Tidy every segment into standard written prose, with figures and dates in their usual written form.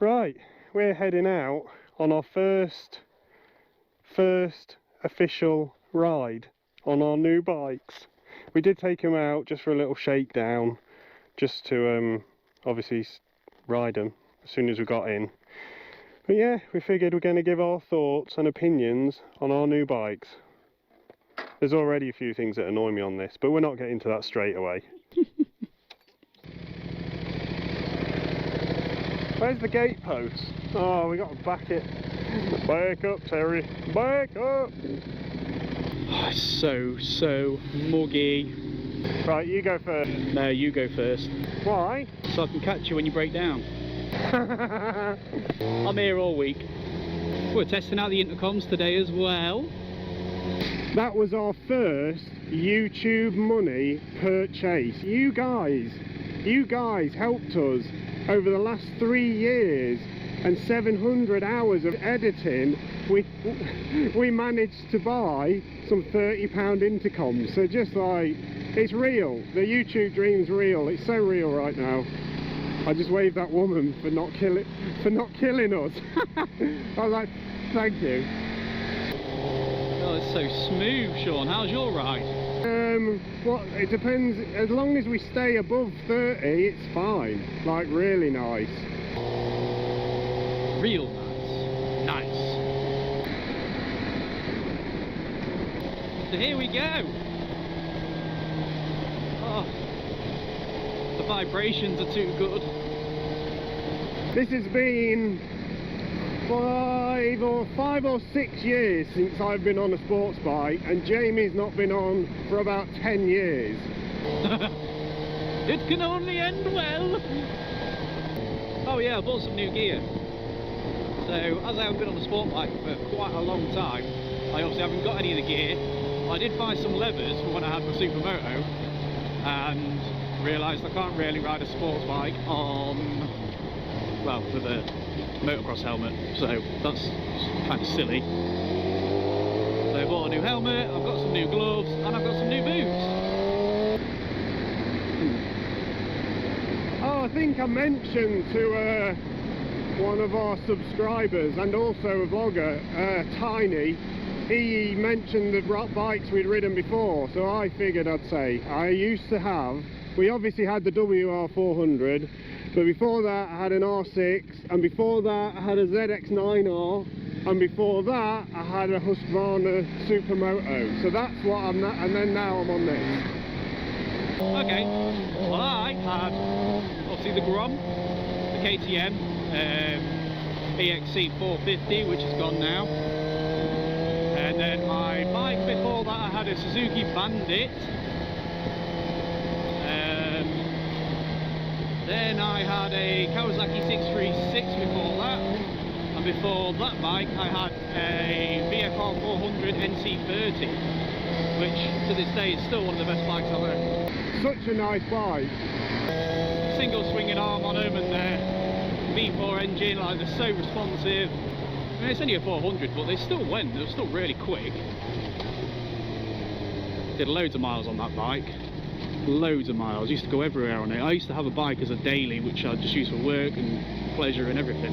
Right, we're heading out on our first official ride on our new bikes. We did take them out just for a little shakedown, just to obviously ride them as soon as we got in. But yeah, we figured we're going to give our thoughts and opinions on our new bikes. There's already a few things that annoy me on this, but we're not getting to that straight away. Where's the gate post? Oh, we got to back it. Back up, Terry. Back up! Oh, it's so muggy. Right, you go first. No, you go first. Why? So I can catch you when you break down. I'm here all week. We're testing out the intercoms today as well. That was our first YouTube money purchase. You guys helped us over the last 3 years and 700 hours of editing. We managed to buy some £30 intercoms. So just like, it's real. The YouTube dream's real. It's so real right now. I just waved that woman for not killing us. I was like, thank you. Oh, it's so smooth, Sean. How's your ride? Well, it depends. As long as we stay above 30, it's fine. Like, really nice. Real nice. Nice. So here we go. Oh, the vibrations are too good. This has been 5 or 6 years since I've been on a sports bike, and Jamie's not been on for about 10 years. It can only end well. Oh yeah, I bought some new gear. So as I haven't been on a sport bike for quite a long time, I obviously haven't got any of the gear. I did buy some levers for when I had my Supermoto, and realised I can't really ride a sports bike on, well, with a motocross helmet, so that's kind of silly. So I bought a new helmet, I've got some new gloves, and I've got some new boots. Oh, I think I mentioned to one of our subscribers and also a vlogger, Tiny, he mentioned the bikes we'd ridden before, so I figured I'd say I used to have, we obviously had the WR400, but before that I had an R6, and before that I had a ZX9R, and before that I had a Husqvarna Supermoto. So that's what I'm at, and then now I'm on this. Okay, well I had obviously the Grom, the KTM, gsxr750, which is gone now, and then my bike before that I had a Suzuki Bandit. Then I had a Kawasaki 636 before that, and before that bike I had a VFR 400 NC30, which to this day is still one of the best bikes I've owned. Such a nice bike. Single swinging arm on them, and V4 engine, like they're so responsive. I mean, it's only a 400, but they still went, they were still really quick. Did loads of miles on that bike. Loads of miles, used to go everywhere on it. I used to have a bike as a daily, which I just used for work and pleasure and everything.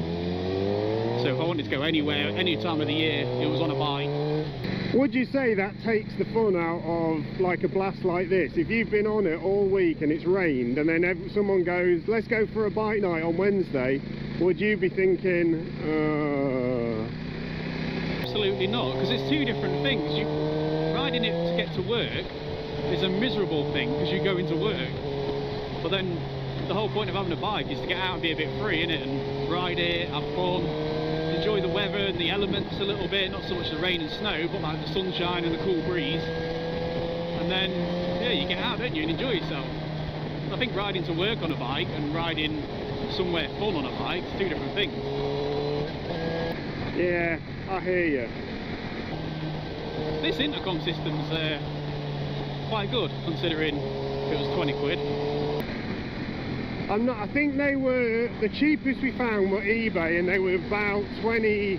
So if I wanted to go anywhere, any time of the year, it was on a bike. Would you say that takes the fun out of like a blast like this? If you've been on it all week and it's rained, and then someone goes, let's go for a bike night on Wednesday, would you be thinking, Absolutely not, because it's two different things. Riding it to get to work is a miserable thing because you go into work, but then the whole point of having a bike is to get out and be a bit free, innit, and ride it, have fun, enjoy the weather and the elements a little bit, not so much the rain and snow, but like the sunshine and the cool breeze, and then yeah, you get out, don't you, and enjoy yourself. I think riding to work on a bike and riding somewhere fun on a bike is two different things. yeah, I hear you. This intercom system's quite good, considering it was 20 quid. I think they were, the cheapest we found were eBay, and they were about 20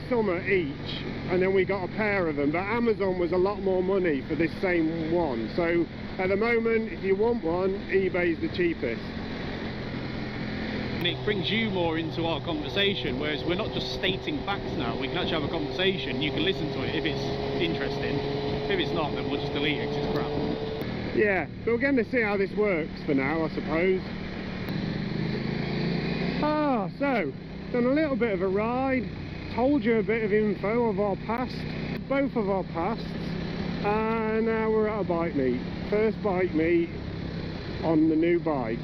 summer each, and then we got a pair of them, but Amazon was a lot more money for this same one. So at the moment, if you want one, eBay's the cheapest. And and it brings you more into our conversation, whereas we're not just stating facts now. We can actually have a conversation. You can listen to it if it's interesting. If it's not, then we'll just delete it because it's crap. Yeah, but we're going to see how this works for now, I suppose. Ah, so, done a little bit of a ride, told you a bit of info of our past, both of our pasts, and now we're at a bike meet. First bike meet on the new bikes.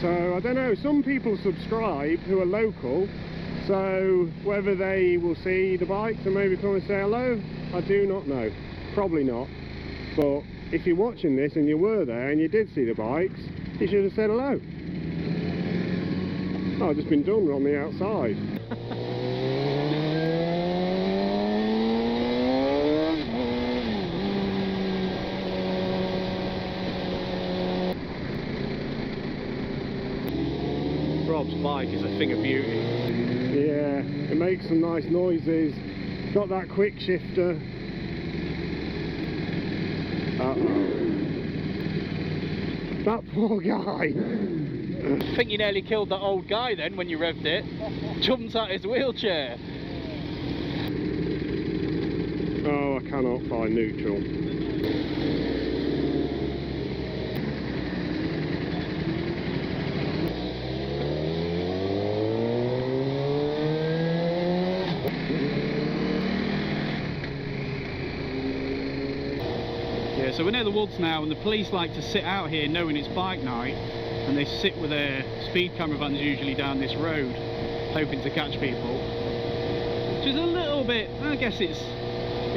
So, I don't know, some people subscribe who are local, so whether they will see the bikes and maybe come and say hello, I do not know. Probably not. But if you're watching this and you were there and you did see the bikes, you should have said hello. Oh, I've just been done on the outside. Rob's bike is a thing of beauty. Yeah, it makes some nice noises. Got that quick shifter. Uh-oh. That poor guy. I think you nearly killed that old guy then when you revved it. Jumped out his wheelchair. Oh, I cannot find neutral. Yeah, so we're near the woods now, and the police like to sit out here knowing it's bike night, and they sit with their speed camera vans usually down this road hoping to catch people, which is a little bit, I guess it's,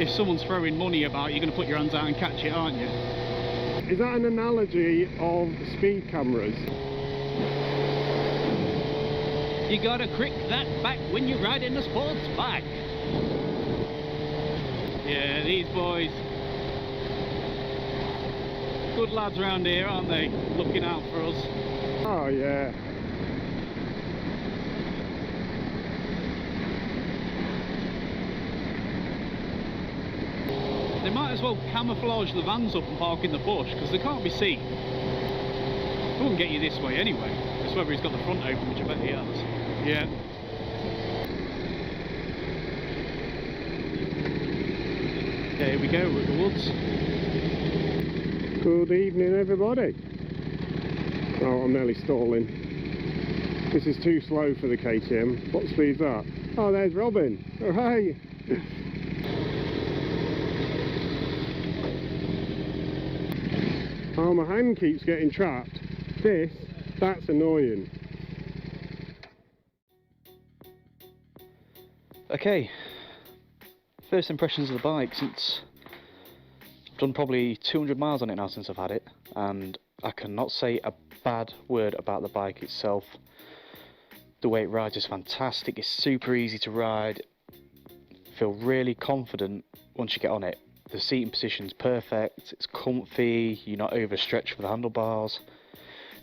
if someone's throwing money about, you're going to put your hands out and catch it, aren't you? Is that an analogy of speed cameras? You gotta crick that back when you ride in a sports bike. Yeah, these boys, good lads around here, aren't they? Looking out for us. Oh yeah. They might as well camouflage the vans up and park in the bush, because they can't be seen. They wouldn't get you this way anyway. It's whether he's got the front open, which I bet he has. Yeah. There we go, we're at the woods. Good evening, everybody. Oh, I'm nearly stalling. This is too slow for the KTM. What speed's that? Oh, there's Robin. Oh, hey. Oh, my hand keeps getting trapped. That's annoying. Okay, first impressions of the bike since I've done probably 200 miles on it now since I've had it, and I cannot say a bad word about the bike itself. The way it rides is fantastic, it's super easy to ride, feel really confident once you get on it. The seating position's perfect, it's comfy, you're not overstretched for the handlebars.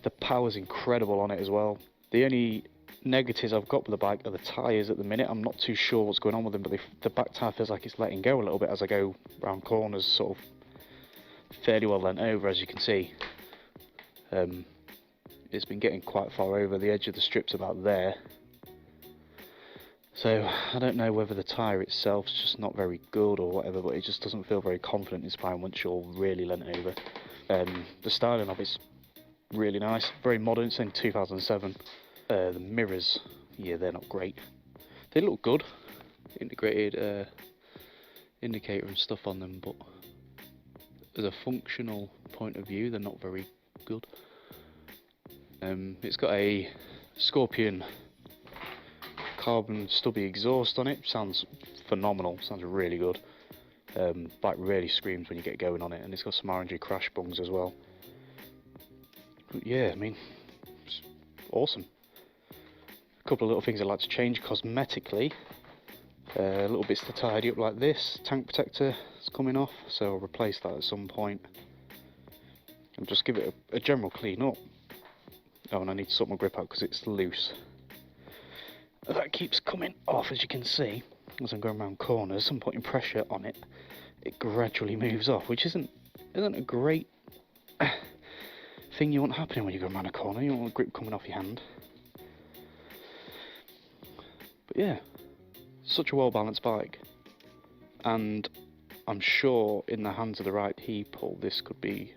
The power's incredible on it as well. The only negatives I've got with the bike are the tyres at the minute. I'm not too sure what's going on with them, but the back tyre feels like it's letting go a little bit as I go round corners, sort of fairly well leant over, as you can see. It's been getting quite far over. The edge of the strip's about there. So I don't know whether the tyre itself's just not very good or whatever, but it just doesn't feel very confident in spine once you're really leant over. The styling of it's really nice, very modern, it's in 2007. The mirrors, yeah, they're not great. They look good, integrated indicator and stuff on them, but as a functional point of view, they're not very good. It's got a Scorpion carbon stubby exhaust on it. Sounds phenomenal, sounds really good. Bike really screams when you get going on it, and it's got some RNG crash bungs as well. But yeah, I mean, it's awesome. A couple of little things I'd like to change cosmetically. Little bits to tidy up like this. Tank protector is coming off, so I'll replace that at some point. And just give it a general clean up. Oh, and I need to sort my grip out because it's loose. That keeps coming off, as you can see, as I'm going around corners. I'm putting pressure on it. It gradually moves off, which isn't a great thing you want happening when you go around a corner. You don't want the grip coming off your hand. yeah, such a well balanced bike, and I'm sure in the hands of the right people this could be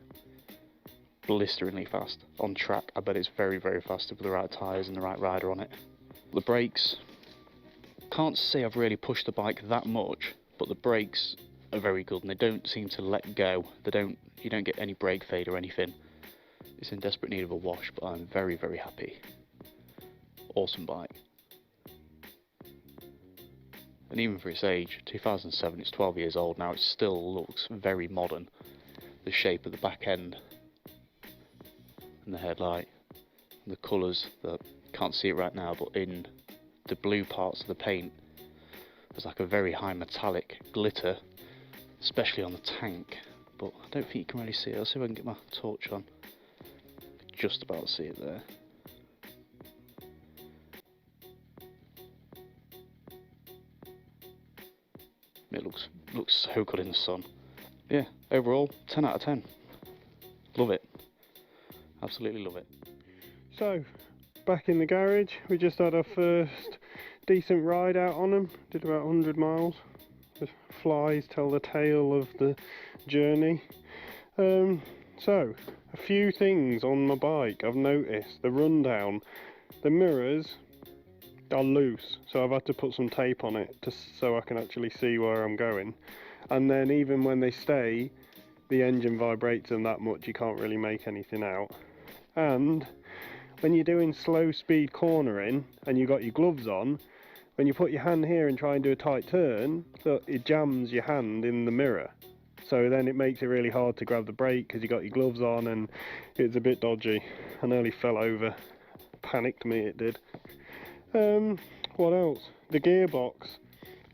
blisteringly fast on track. I bet it's very, very fast with the right tyres and the right rider on it. The brakes, can't say I've really pushed the bike that much, but the brakes are very good and they don't seem to let go. You don't get any brake fade or anything. It's in desperate need of a wash, but I'm very, very happy. Awesome bike. And even for its age, 2007, it's 12 years old now, it still looks very modern. The shape of the back end and the headlight, and the colours, can't see it right now, but in the blue parts of the paint, there's like a very high metallic glitter, especially on the tank, but I don't think you can really see it. Let's see if I can get my torch on. Just about see it there. It looks so good in the sun. Yeah, overall 10 out of 10. Love it. Absolutely love it. So, back in the garage, we just had our first decent ride out on them. Did about 100 miles. The flies tell the tale of the journey. So, a few things on my bike I've noticed. The rundown, the mirrors are loose, so I've had to put some tape on it so I can actually see where I'm going. And then even when they stay, the engine vibrates them that much you can't really make anything out. And when you're doing slow speed cornering and you've got your gloves on, when you put your hand here and try and do a tight turn, look, it jams your hand in the mirror. So then it makes it really hard to grab the brake because you got your gloves on, and it's a bit dodgy. I nearly fell over. Panicked me, it did. What else? The gearbox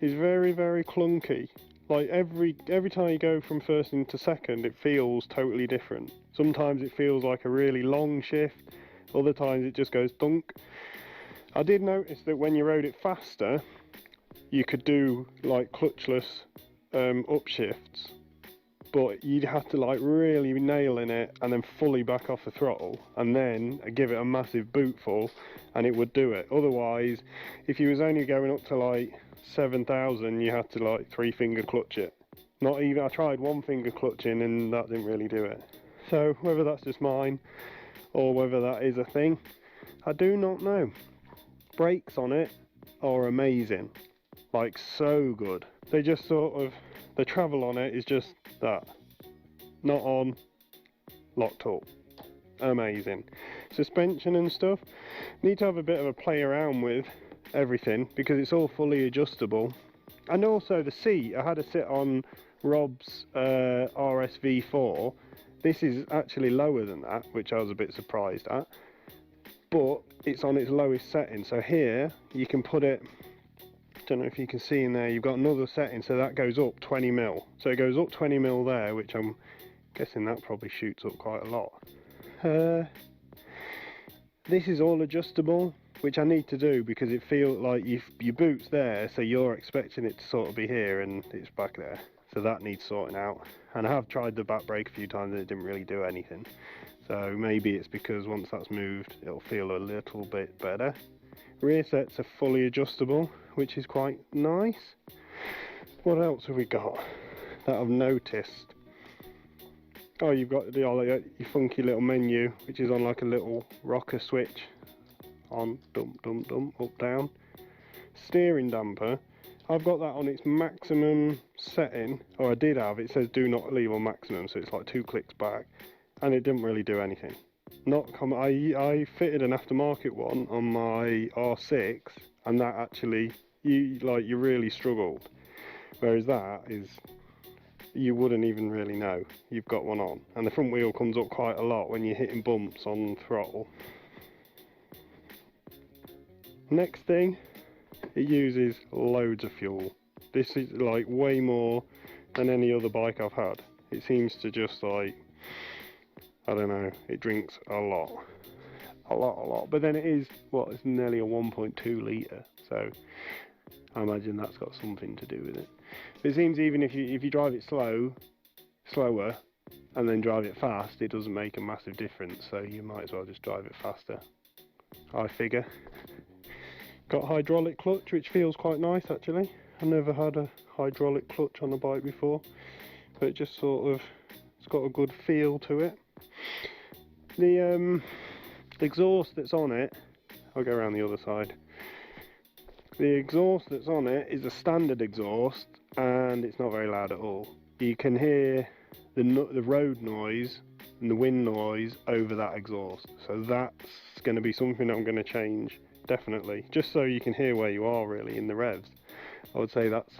is very, very clunky. Like every time you go from first into second, it feels totally different. Sometimes it feels like a really long shift, other times it just goes thunk. I did notice that when you rode it faster, you could do like clutchless upshifts, but you'd have to like really nail in it and then fully back off the throttle and then give it a massive bootful and it would do it. Otherwise, if you was only going up to like 7,000, you had to like 3-finger clutch it. Not even, I tried 1-finger clutching and that didn't really do it. So whether that's just mine or whether that is a thing, I do not know. Brakes on it are amazing, like so good. They just sort of, the travel on it is just that, not on, locked up. Amazing. Suspension and stuff, need to have a bit of a play around with everything because it's all fully adjustable. And also the seat, I had to sit on Rob's RSV4. This is actually lower than that, which I was a bit surprised at, but it's on its lowest setting. So here you can put it, don't know if you can see in there, you've got another setting, so that goes up 20 mil. So it goes up 20 mil there, which I'm guessing that probably shoots up quite a lot. This is all adjustable, which I need to do because it feels like your boot's there, so you're expecting it to sort of be here and it's back there. So that needs sorting out. And I have tried the back brake a few times and it didn't really do anything. So maybe it's because once that's moved, it'll feel a little bit better. Rear sets are fully adjustable, which is quite nice. What else have we got that I've noticed? Oh, you've got your funky little menu, which is on like a little rocker switch. On, dump, dump, dump, up, down. Steering damper, I've got that on its maximum setting, or I did have, it says do not leave on maximum, so it's like 2 clicks back, and it didn't really do anything. I fitted an aftermarket one on my R6, and that actually, you really struggled. Whereas that is, you wouldn't even really know you've got one on. And the front wheel comes up quite a lot when you're hitting bumps on throttle. Next thing, it uses loads of fuel. This is like way more than any other bike I've had. It seems to just like, I don't know, it drinks a lot. But then it is, what, it's nearly a 1.2 litre, so I imagine that's got something to do with it. But it seems even if you drive it slower, and then drive it fast, it doesn't make a massive difference, so you might as well just drive it faster, I figure. Got hydraulic clutch, which feels quite nice actually. I've never had a hydraulic clutch on a bike before, but it just sort of, it's got a good feel to it. The exhaust that's on it, I'll go around the other side. The exhaust that's on it is a standard exhaust, and it's not very loud at all. You can hear the road noise and the wind noise over that exhaust, so that's going to be something I'm going to change, definitely, just so you can hear where you are really in the revs. I would say that's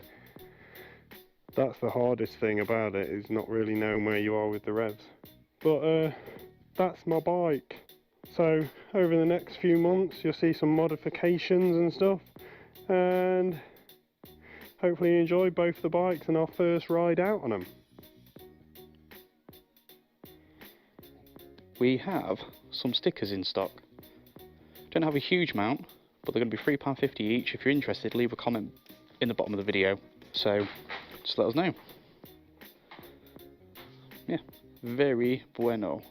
the hardest thing about it, is not really knowing where you are with the revs. But that's my bike. So over the next few months you'll see some modifications and stuff, and hopefully you enjoy both the bikes and our first ride out on them. We have some stickers in stock. Don't have a huge amount, but they're going to be £3.50 each. If you're interested, leave a comment in the bottom of the video, so just let us know. Yeah, very bueno.